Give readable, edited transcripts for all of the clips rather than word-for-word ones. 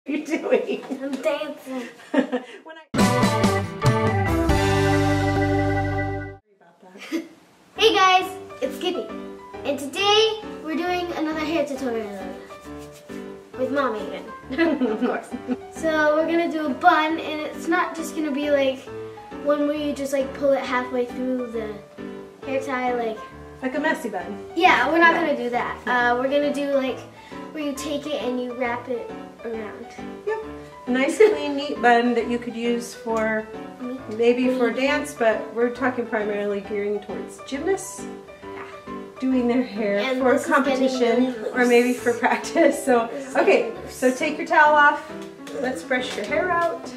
What are you doing? I'm dancing. Hey guys, it's Skippy. And today we're doing another hair tutorial. With Mommy again, of course. So we're gonna do a bun, and it's not just gonna be like one where you just like pull it halfway through the hair tie, like a messy bun. Yeah, we're not gonna do that. We're gonna do like where you take it and you wrap it around. Yep. A nice, clean, neat bun that you could use for maybe for dance, but we're talking primarily gearing towards gymnasts doing their hair and for competition really or maybe for practice. So, okay, so take your towel off. Let's brush your hair out.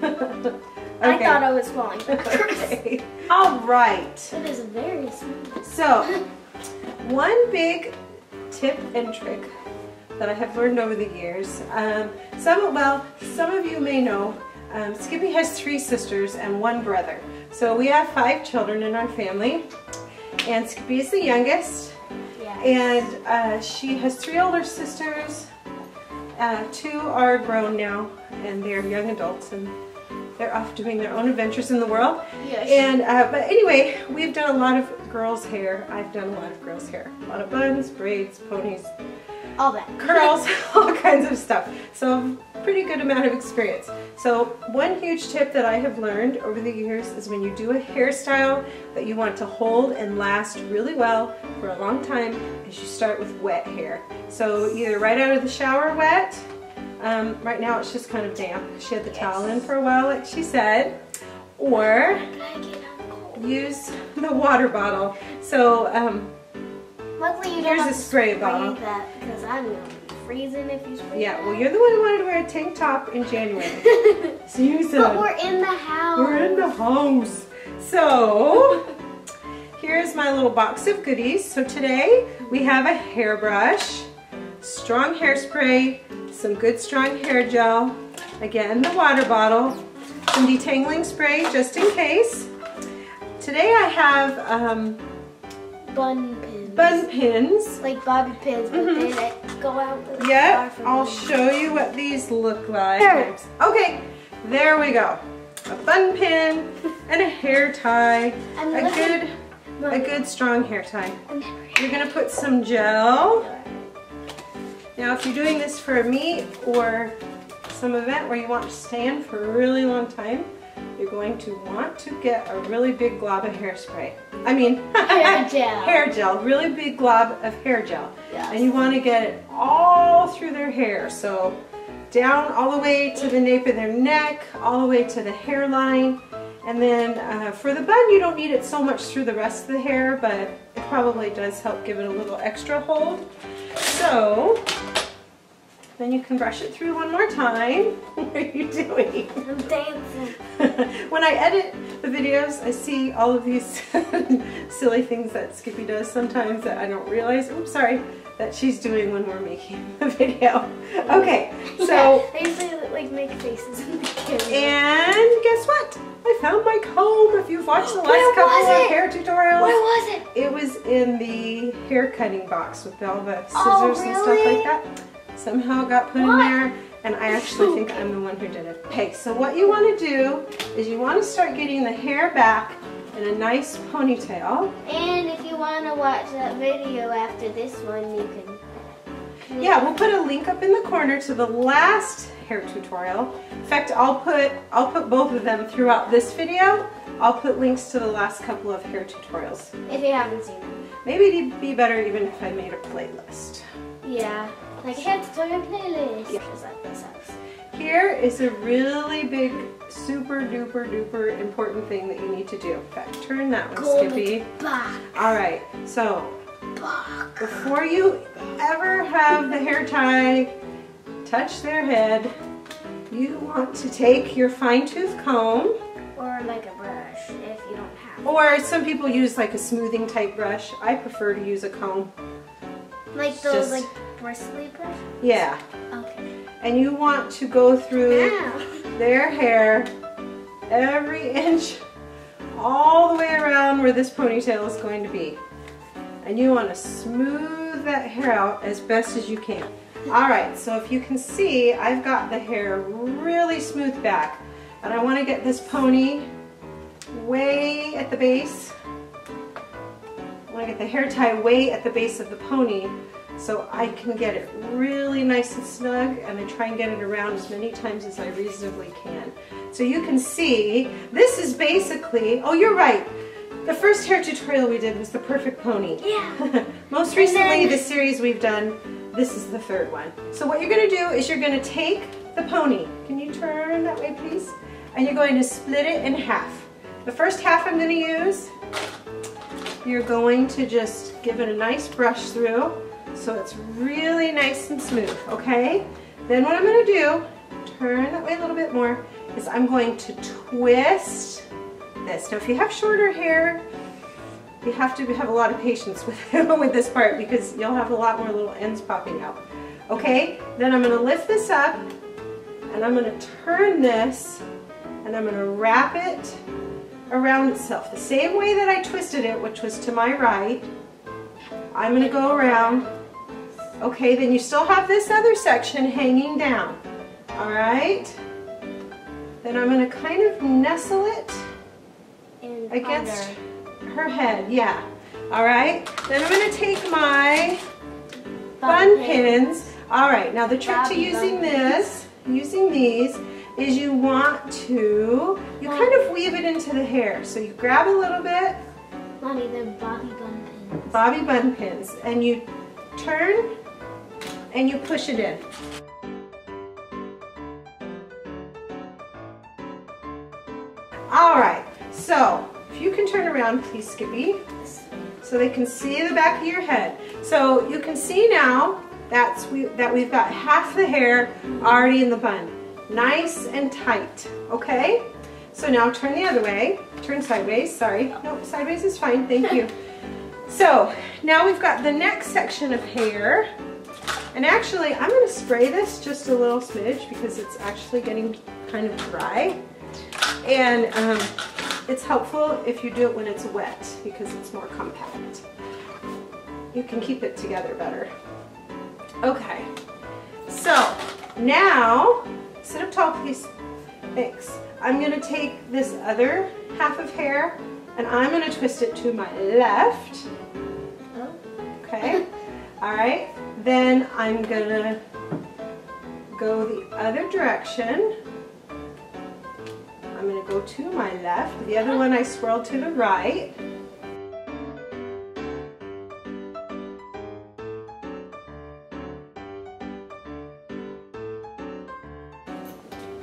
Okay. I thought I was falling. Okay. All right. It is very smooth. So, one big tip and trick that I have learned over the years. Some of you may know, Skippy has 3 sisters and 1 brother. So we have 5 children in our family, and Skippy is the youngest. Yes. And she has 3 older sisters. 2 are grown now, and they're young adults, and they're off doing their own adventures in the world. Yes. And but anyway, we've done a lot of girls' hair. I've done a lot of girls' hair. A lot of buns, braids, ponies, all that. curls, all kinds of stuff. So pretty good amount of experience. So one huge tip that I have learned over the years is when you do a hairstyle that you want to hold and last really well for a long time, is you start with wet hair. So either right out of the shower wet, right now it's just kind of damp. She had the towel in for a while, like she said, or use the water bottle. So luckily you don't here's have a to spray bottle. that, because I'm going to be freezing if you spray Yeah, that. well, you're the one who wanted to wear a tank top in January. So you said, but we're in the house. we're in the house. So here's my little box of goodies. So today we have a hairbrush, strong hairspray, some good strong hair gel, again the water bottle, some detangling spray just in case. Today I have bun pins. bun pins. Like bobby pins, but they go out the Yeah, far from I'll them. show you what these look like. There. Okay, there we go. A bun pin and a hair tie. A good strong hair tie. You're gonna put some gel. Now if you're doing this for a meet or some event where you want to stand for a really long time, you're going to want to get a really big glob of hairspray. I mean, hair gel. Hair gel, really big glob of hair gel. Yes. And you want to get it all through their hair. So down all the way to the nape of their neck, all the way to the hairline. And then for the bun, you don't need it so much through the rest of the hair, but it probably does help give it a little extra hold. So then you can brush it through one more time. What are you doing? I'm dancing. When I edit the videos, I see all of these silly things that Skippy does sometimes that I don't realize, oops, sorry, that she's doing when we're making the video. Okay, so... Yeah, I usually like make faces in the camera. And guess what? I found my comb. If you've watched the last couple of hair tutorials. Where was it? It was in the hair cutting box with all the scissors and stuff like that. Somehow it got put in there, and I actually think I'm the one who did it. Okay, so what you want to do is you want to start getting the hair back in a nice ponytail. And if you want to watch that video after this one, you can... Yeah, we'll put a link up in the corner to the last hair tutorial. In fact, I'll put both of them throughout this video. I'll put links to the last couple of hair tutorials. If you haven't seen them. Maybe it'd be better even if I made a playlist. Yeah, like a hair tutorial playlist. Yeah. Just like this house. Here is a really big, super duper duper important thing that you need to do. In fact, turn that one, Skippy. Back. All right, so Back. before you ever have the hair tie touch their head, you want to take your fine-tooth comb. Or like a brush if you don't have it. Or some people use like a smoothing type brush. I prefer to use a comb. Like those like bristly brush? Yeah. Okay. And you want to go through Ow. their hair every inch all the way around where this ponytail is going to be. And you want to smooth that hair out as best as you can. All right, so if you can see, I've got the hair really smooth back. And I want to get this pony way at the base. I want to get the hair tie way at the base of the pony so I can get it really nice and snug, and I try and get it around as many times as I reasonably can. So you can see, this is basically, oh, you're right. The first hair tutorial we did was the perfect pony. Yeah. Most recently, the series we've done, this is the third one. So what you're going to do is you're going to take the pony. Can you turn that way, please? And you're going to split it in half. The first half I'm going to use, you're going to just give it a nice brush through so it's really nice and smooth, okay? Then what I'm going to do, turn that way a little bit more, is I'm going to twist this. Now if you have shorter hair, you have to have a lot of patience with this part because you'll have a lot more little ends popping out. Okay, then I'm going to lift this up and I'm going to turn this and I'm going to wrap it around itself. The same way that I twisted it, which was to my right, I'm going to go around. Okay, then you still have this other section hanging down. All right, then I'm going to kind of nestle it against her head, yeah. All right, then I'm going to take my bun pins. All right, now the trick to using these is you want to, kind of weave it into the hair. So you grab a little bit. Mommy, they're bobby bun pins. Bobby bun pins, and you turn and you push it in. All right, so if you can turn around, please, Skippy, so they can see the back of your head. So you can see now that we've got half the hair already in the bun. Nice and tight, okay? So now turn the other way. Turn sideways, sorry. Nope, sideways is fine, thank you. So now we've got the next section of hair. And actually, I'm gonna spray this just a little smidge because it's actually getting kind of dry. And it's helpful if you do it when it's wet because it's more compact. You can keep it together better. Okay, so now, sit up tall please. Thanks. I'm going to take this other half of hair and I'm going to twist it to my left. Okay, all right. Then I'm going to go the other direction. I'm going to go to my left. The other one I swirled to the right.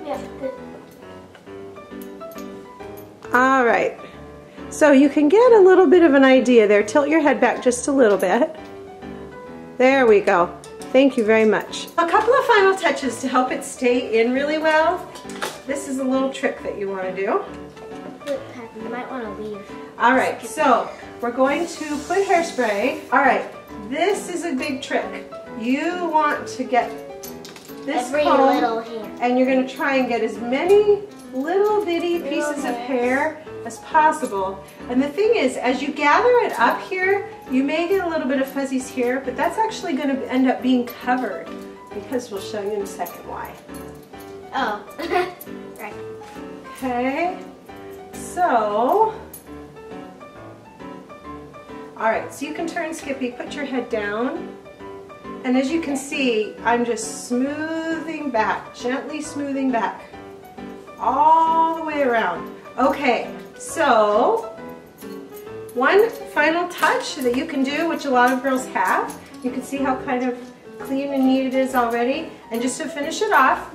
Yeah, good. All right. So you can get a little bit of an idea there. Tilt your head back just a little bit. There we go. Thank you very much. A couple of final touches to help it stay in really well. This is a little trick that you want to do. You might want to leave. All right, so we're going to put hairspray. All right, this is a big trick. You want to get this comb, little hair, and you're going to try and get as many little bitty pieces of hair as possible. And the thing is, as you gather it up here, you may get a little bit of fuzzies here, but that's actually going to end up being covered because we'll show you in a second why. Oh, right. Okay, so, all right, so you can turn, Skippy, put your head down. And as you can see, I'm just smoothing back, gently smoothing back, all the way around. Okay, so one final touch that you can do, which a lot of girls have, you can see how kind of clean and neat it is already. And just to finish it off,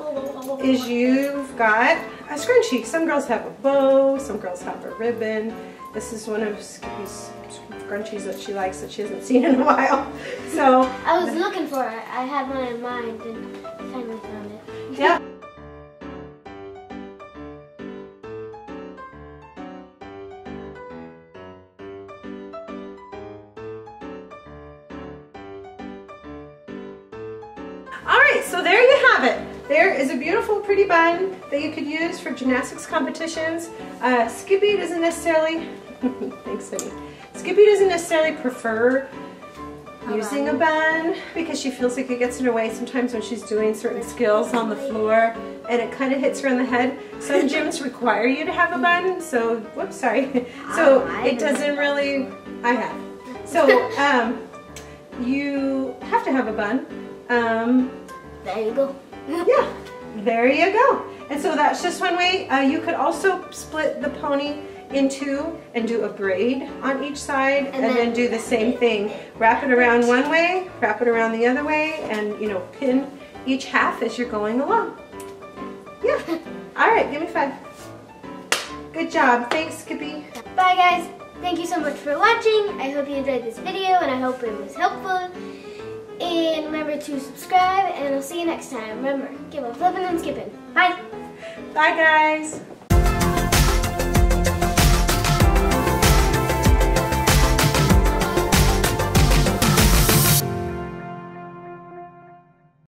is you've got a scrunchie. Some girls have a bow, some girls have a ribbon. This is one of Skippy's scrunchies that she likes that she hasn't seen in a while. So I was looking for it. I had one in mind and finally found it. Yeah. Alright, so there you have it. There is a beautiful, pretty bun that you could use for gymnastics competitions. Skippy doesn't necessarily, thanks, honey. Skippy doesn't necessarily prefer using a bun because she feels like it gets in her way sometimes when she's doing certain skills on the floor and it kind of hits her in the head. Some gyms require you to have a bun, so, whoops, sorry. So it doesn't really, I have. So you have to have a bun. There you go. Yeah, there you go. And so that's just one way. You could also split the pony in two and do a braid on each side and then do the same thing. Wrap it around one way, wrap it around the other way, and you know, pin each half as you're going along. Yeah. All right, give me 5. Good job. Thanks, Skippy. Bye guys. Thank you so much for watching. I hope you enjoyed this video and I hope it was helpful. And remember to subscribe and I'll see you next time. Remember, keep on flipping and skipping. Bye. Bye guys.